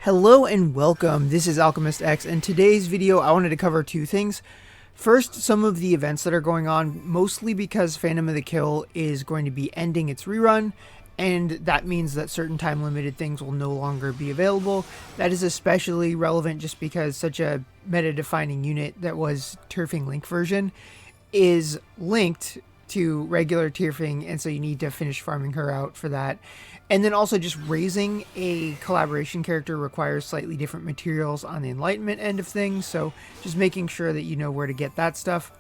Hello and welcome, this is Alchemist X, and today's video I wanted to cover two things. First, some of the events that are going on, mostly because Phantom of the Kill is going to be ending its rerun, and that means that certain time limited things will no longer be available. That is especially relevant just because such a meta defining unit that was Turfing Link version is linked to regular Tierfing, and so you need to finish farming her out for that. And then also just raising a collaboration character requires slightly different materials on the enlightenment end of things, so just making sure that you know where to get that stuff,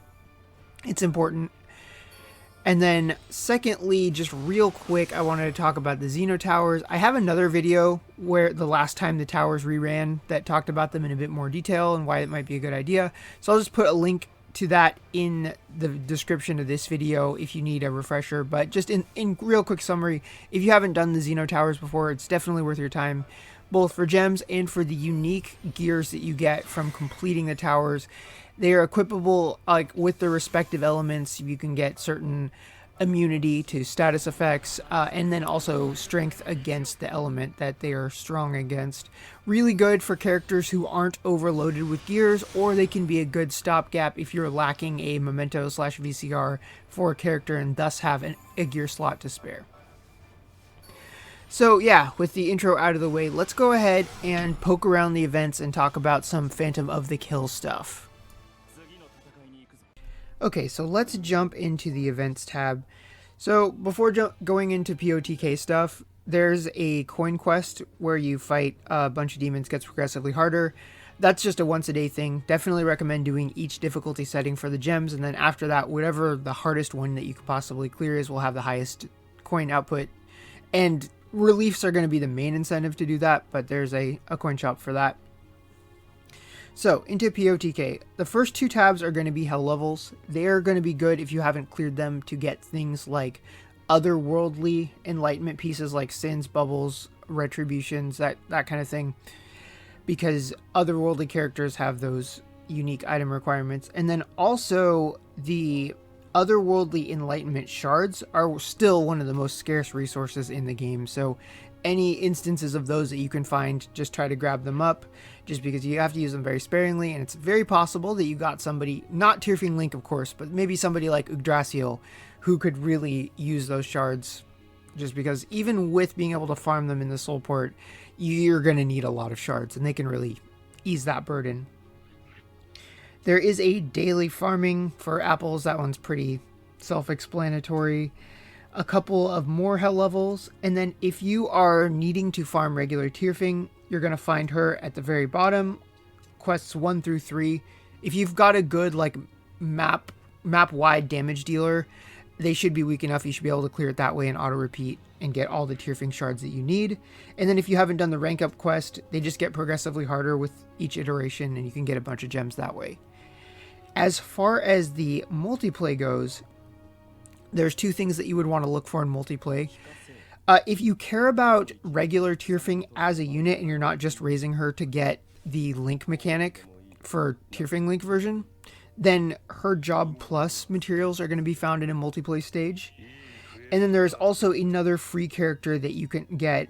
it's important. And then secondly, just real quick, I wanted to talk about the Xeno towers. I have another video where the last time the towers reran that talked about them in a bit more detail and why it might be a good idea, so I'll just put a link to that in the description of this video if you need a refresher. But just in real quick summary, if you haven't done the Xeno towers before, it's definitely worth your time, both for gems and for the unique gears that you get from completing the towers. They are equipable like with the respective elements. You can get certain immunity to status effects, and then also strength against the element that they are strong against. Really good for characters who aren't overloaded with gears, or they can be a good stopgap if you're lacking a memento / VCR for a character and thus have a gear slot to spare. So yeah, with the intro out of the way, let's go ahead and poke around the events and talk about some Phantom of the Kill stuff. Okay, so let's jump into the events tab. So before going into POTK stuff, there's a coin quest where you fight a bunch of demons, gets progressively harder. That's just a once a day thing. Definitely recommend doing each difficulty setting for the gems, and then after that, whatever the hardest one that you could possibly clear is will have the highest coin output. And reliefs are going to be the main incentive to do that, but there's a coin shop for that. So, into POTK, the first two tabs are going to be hell levels. They are going to be good if you haven't cleared them to get things like otherworldly enlightenment pieces like sins, bubbles, retributions, that kind of thing. Because otherworldly characters have those unique item requirements. And then also, the otherworldly enlightenment shards are still one of the most scarce resources in the game. So, any instances of those that you can find, just try to grab them up, just because you have to use them very sparingly, and it's very possible that you got somebody, not Tierfing Link of course, but maybe somebody like Yggdrasil who could really use those shards, just because even with being able to farm them in the soul port, you're going to need a lot of shards, and they can really ease that burden. There is a daily farming for apples, that one's pretty self-explanatory. A couple of more hell levels, and then if you are needing to farm regular Tierfing, you're going to find her at the very bottom, quests 1 through 3. If you've got a good like map wide damage dealer, they should be weak enough. You should be able to clear it that way and auto repeat and get all the Tierfing shards that you need. And then if you haven't done the rank up quest, they just get progressively harder with each iteration, and you can get a bunch of gems that way. As far as the multiplay goes, there's two things that you would want to look for in multiplay. If you care about regular Tierfing as a unit and you're not just raising her to get the link mechanic for Tierfing Link version, then her job plus materials are going to be found in a multiplay stage. And then there's also another free character that you can get,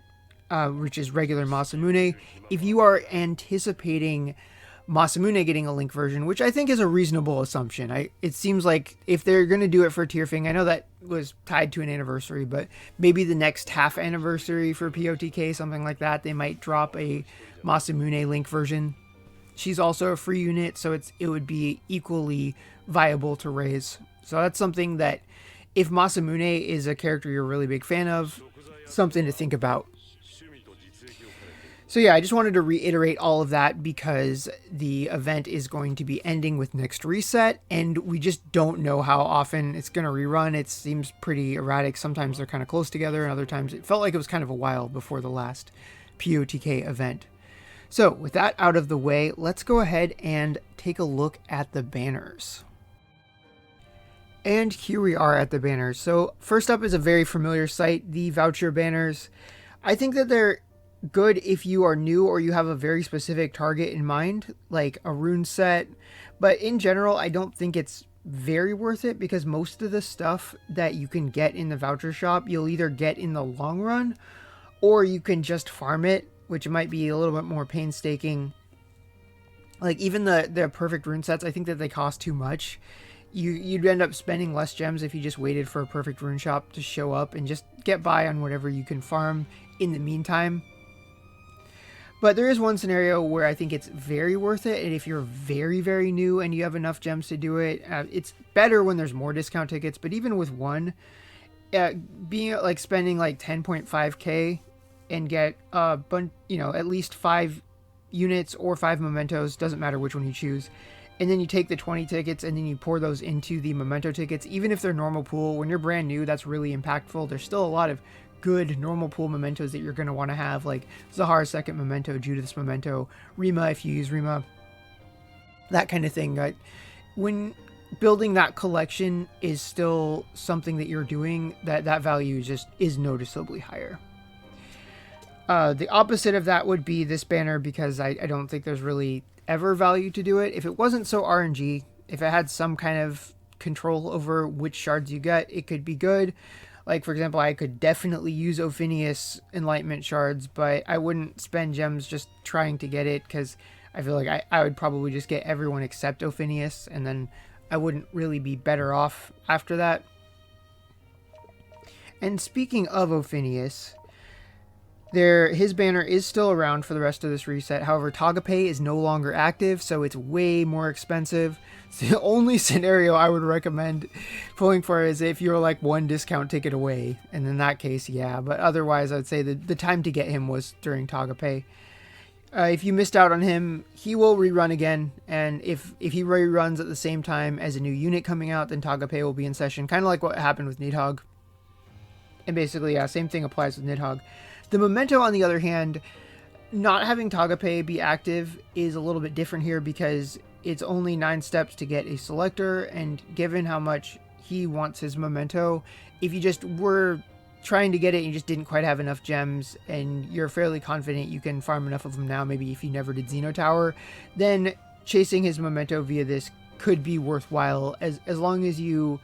which is regular Masamune. If you are anticipating Masamune getting a Link version, which I think is a reasonable assumption. It seems like if they're going to do it for Tierfing, I know that was tied to an anniversary, but maybe the next half anniversary for POTK, something like that, they might drop a Masamune Link version. She's also a free unit, so it would be equally viable to raise. So that's something that, if Masamune is a character you're a really big fan of, something to think about. So yeah, I just wanted to reiterate all of that because the event is going to be ending with next reset, and we just don't know how often it's going to rerun. It seems pretty erratic. Sometimes they're kind of close together, and other times it felt like it was kind of a while before the last POTK event. So with that out of the way, let's go ahead and take a look at the banners. And here we are at the banners. So first up is a very familiar sight, the voucher banners. I think that they're good if you are new or you have a very specific target in mind, like a rune set, but in general I don't think it's very worth it, because most of the stuff that you can get in the voucher shop you'll either get in the long run, or you can just farm it which might be a little bit more painstaking. Like even the perfect rune sets, I think that they cost too much. You'd end up spending less gems if you just waited for a perfect rune shop to show up and just get by on whatever you can farm in the meantime. But there is one scenario where I think it's very worth it, and if you're very, very new and you have enough gems to do it, it's better when there's more discount tickets. But even with one, being like spending like 10.5k and get at least 5 units or 5 mementos, doesn't matter which one you choose, and then you take the 20 tickets and then you pour those into the memento tickets. Even if they're normal pool, when you're brand new, that's really impactful. There's still a lot of good normal pool mementos that you're going to want to have, like Zahar's second memento, Judith's memento, Rima if you use Rima, that kind of thing. When building that collection is still something that you're doing, that value just is noticeably higher. The opposite of that would be this banner, because I don't think there's really ever value to do it. If it wasn't so RNG, if it had some kind of control over which shards you get, it could be good. Like, for example, I could definitely use Ophinius Enlightenment shards, but I wouldn't spend gems just trying to get it, because I feel like I would probably just get everyone except Ophinius, and then I wouldn't really be better off after that. And speaking of Ophinius, his banner is still around for the rest of this reset. However, TAGA is no longer active, so it's way more expensive. So the only scenario I would recommend pulling for is if you're like one discount ticket away, and in that case, yeah. But otherwise, I'd say the time to get him was during TAGA. If you missed out on him, he will rerun again, and if he reruns at the same time as a new unit coming out, then TAGA will be in session, kind of like what happened with Nidhogg. And basically, yeah, same thing applies with Nidhogg. The memento, on the other hand, not having TAGA be active is a little bit different here, because it's only 9 steps to get a selector, and given how much he wants his memento, if you just were trying to get it and you just didn't quite have enough gems and you're fairly confident you can farm enough of them now, maybe if you never did Xeno Tower, then chasing his memento via this could be worthwhile, as long as you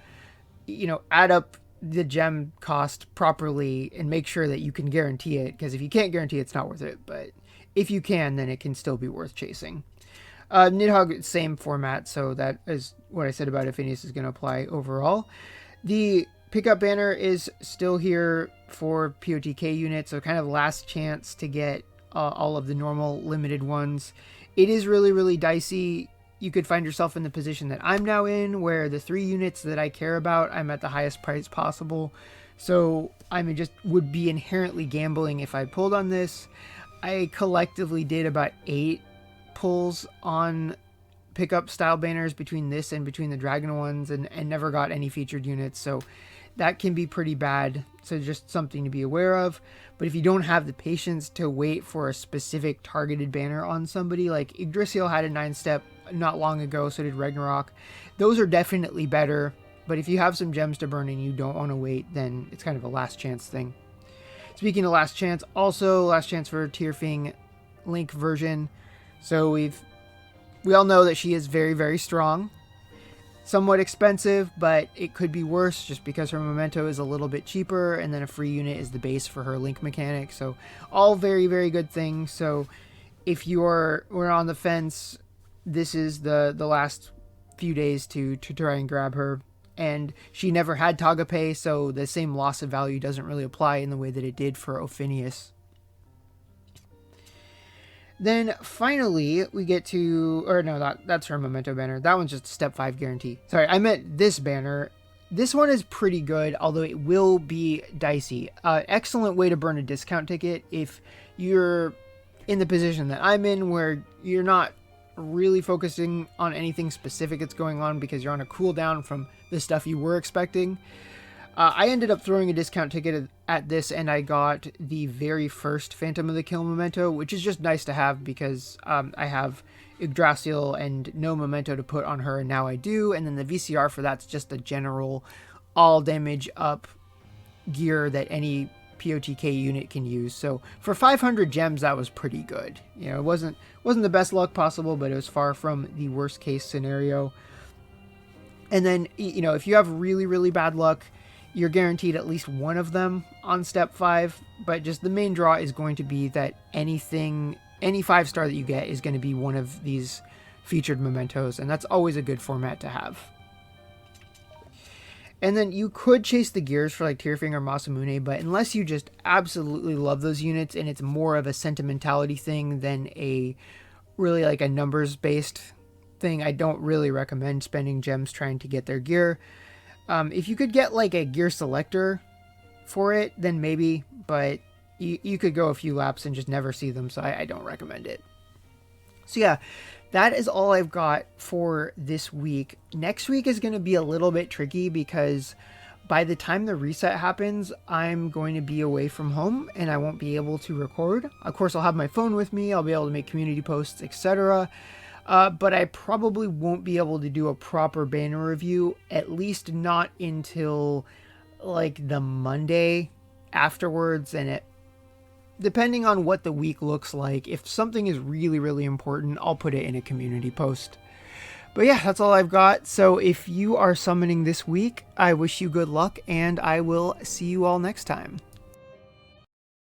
add up the gem cost properly and make sure that you can guarantee it, because if you can't guarantee it, it's not worth it, but if you can, then it can still be worth chasing. Nidhogg, same format, so that is what I said about Ophinius is going to apply overall. The pickup banner is still here for POTK units, so kind of last chance to get all of the normal limited ones. It is really, really dicey. You could find yourself in the position that I'm now in, where the 3 units that I care about, I'm at the highest price possible. So I just would be inherently gambling if I pulled on this. I collectively did about 8 pulls on pickup style banners between this and between the dragon ones, and never got any featured units. So that can be pretty bad. So just something to be aware of. But if you don't have the patience to wait for a specific targeted banner on somebody, like Yggdrasil had a 9-step not long ago, so did Ragnarok. Those are definitely better, but if you have some gems to burn and you don't want to wait, then it's kind of a last chance thing. Speaking of last chance, also last chance for Tearfing Link version. So we all know that she is very, very strong. Somewhat expensive, but it could be worse just because her memento is a little bit cheaper, and then a free unit is the base for her link mechanic. So all very, very good things. So if we're on the fence, this is the last few days to try and grab her. And she never had TAGA, so the same loss of value doesn't really apply in the way that it did for Ophinius. Then finally we get to, or no, that's her memento banner. That one's just a step 5 guarantee. Sorry, I meant this banner. This one is pretty good, although it will be dicey. Excellent way to burn a discount ticket if you're in the position that I'm in, where you're not really focusing on anything specific that's going on because you're on a cooldown from the stuff you were expecting. I ended up throwing a discount ticket at this, and I got the very first Phantom of the Kill memento, which is just nice to have because I have Yggdrasil and no memento to put on her, and now I do. And then the VCR for that's just a general all damage up gear that any POTK unit can use. So for 500 gems, that was pretty good. It wasn't the best luck possible, but it was far from the worst case scenario. And then, if you have really, really bad luck, you're guaranteed at least one of them on step 5, but just the main draw is going to be that any 5-star that you get is going to be one of these featured mementos, and that's always a good format to have. And then you could chase the gears for like Tearfing or Masamune, but unless you just absolutely love those units and it's more of a sentimentality thing than a really like a numbers based thing, I don't really recommend spending gems trying to get their gear. If you could get like a gear selector for it, then maybe, but you could go a few laps and just never see them, so I don't recommend it. So yeah, that is all I've got for this week. Next week is going to be a little bit tricky because by the time the reset happens, I'm going to be away from home and I won't be able to record. Of course, I'll have my phone with me. I'll be able to make community posts, etc. But I probably won't be able to do a proper banner review, at least not until like the Monday afterwards. And depending on what the week looks like, if something is really, really important, I'll put it in a community post. But yeah, that's all I've got. So if you are summoning this week, I wish you good luck and I will see you all next time.